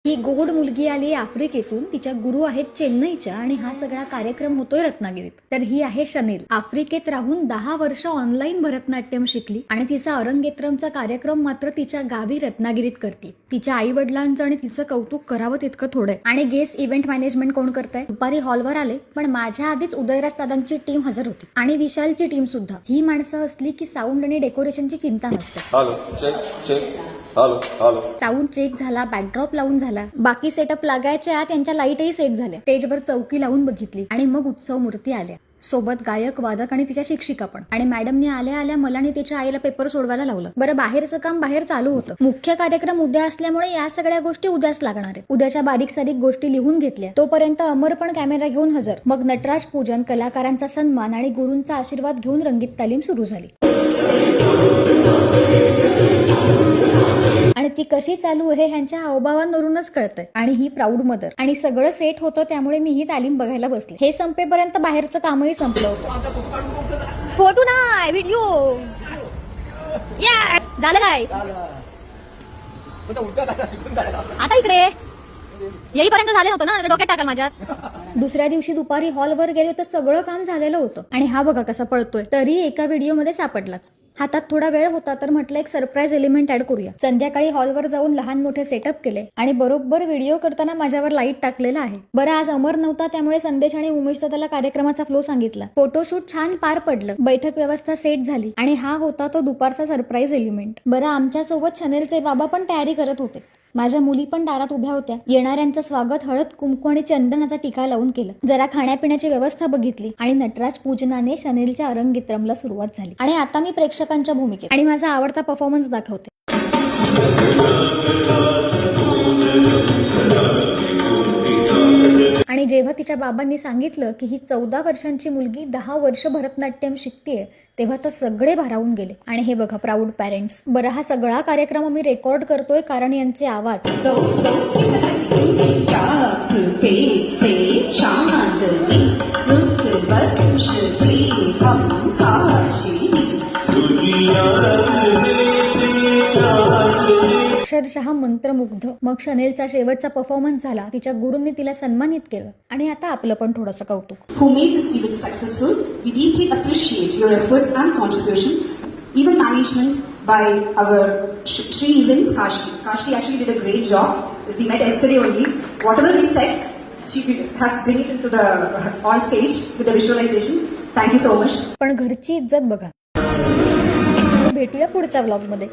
ही गोड मुलगी आली आफ्रिकेतून, तिच्या गुरु आहेत चेन्नईच्या आणि हा सगळा कार्यक्रम होतोय रत्नागिरीत. तर ही आहे शनेल. आफ्रिकेत राहून 10 वर्ष ऑनलाईन भरतनाट्यम शिकली आणि तिचा अरंगेत्रमचा कार्यक्रम मात्र तिच्या गावी रत्नागिरीत करते. तिच्या आई वडिलांचं आणि तिचं कौतुक करावं तितकं थोडंय. आणि गेस्ट इव्हेंट मॅनेजमेंट कोण करताय? दुपारी हॉलवर आले, पण माझ्या आधीच उदयराज दादांची टीम हजर होती आणि विशालची टीम सुद्धा. ही माणसं असली की साऊंड आणि डेकोरेशनची चिंता नसते. साऊंड चेक झाला, बॅकड्रॉप लावून झाला, बाकी सेटअप लागायच्या आत त्यांच्या लाईटही सेट झाल्या. स्टेजवर चौकी लावून बघितली आणि मग उत्सव मूर्ती आल्या. सोबत गायक, वादक आणि तिच्या शिक्षिका पण. आणि मॅडमने आल्या आल्या मला आणि तिच्या आईला पेपर सोडवायला लावलं. बरं, बाहेरचं काम बाहेर चालू होतं. मुख्य कार्यक्रम उद्या असल्यामुळे या सगळ्या गोष्टी उद्याच लागणार आहेत. उद्याच्या बारीक सारीक गोष्टी लिहून घेतल्या. तोपर्यंत अमर पण कॅमेरा घेऊन हजर. मग नटराज पूजन, कलाकारांचा सन्मान आणि गुरूंचा आशीर्वाद घेऊन रंगीत तालीम सुरू झाली. आणि ती कशी चालू आहे ह्यांच्या हावभावांवरूनच कळतंय. आणि ही प्राऊड मदर. आणि सगळं सेट होतं त्यामुळे मी ही तालीम बघायला बसले. हे संपेपर्यंत बाहेरचं कामही संपलं होतं. फोटो नाही, व्हिडिओ. या झालं काय आता इकडे येईपर्यंत झाले नव्हतं ना, डोक्यात टाकाल माझ्यात. दुसऱ्या दिवशी दुपारी हॉलवर गेले तर सगळं काम झालेलं होतं. आणि हा बघा कसा पळतोय, तरी एका व्हिडिओमध्ये सापडलाच. हातात थोडा वेळ होता तर म्हटलं एक सरप्राईज एलिमेंट ऍड करूया. संध्याकाळी हॉलवर जाऊन लहान मोठे सेटअप केले आणि बरोबर व्हिडिओ करताना माझ्यावर लाईट टाकलेला आहे. बरं, आज अमर नव्हता त्यामुळे संदेश आणि उमेश दादाला कार्यक्रमाचा फ्लो सांगितला. फोटोशूट छान पार पडलं, बैठक व्यवस्था सेट झाली आणि हा होता तो दुपारचा सरप्राईज एलिमेंट. बरं, आमच्यासोबत शनेलचे बाबा पण तयारी करत होते. माझ्या मुली पण दारात उभ्या होत्या. येणाऱ्यांचं स्वागत हळद, कुंकू आणि चंदनाचा टिका लावून केलं. जरा खाण्यापिण्याची व्यवस्था बघितली आणि नटराज पूजनाने शनेलच्या अरंगेत्रमला सुरुवात झाली. आणि आता मी प्रेक्षकांच्या भूमिकेत आणि माझा आवडता परफॉर्मन्स दाखवते. आणि जेव्हा तिच्या बाबांनी सांगितलं की ही 14 वर्षांची मुलगी 10 वर्ष भरतनाट्यम शिकतेय, तेव्हा तर सगळे भारावून गेले. आणि हे बघा, प्राऊड पॅरेंट्स. बरं, हा सगळा कार्यक्रम मी रेकॉर्ड करतोय कारण यांचे आवाज अक्षरशः मंत्रमुग्ध. मग शनेलचा शेवटचा परफॉर्मन्स झाला. तिच्या गुरूंनी तिला सन्मानित केलं आणि आता आपलं पण थोडंसं कौतुक. Who made this event successful? We deeply appreciate your effort and contribution. Even management by our Shri Events, Kashi. Kashi actually did a great job. We met yesterday only. Whatever we said, she has bring it into the on stage with the visualization. Thank you so much. पण घरची इज्जत बघा. भेटूया पुढच्या vlog मध्ये.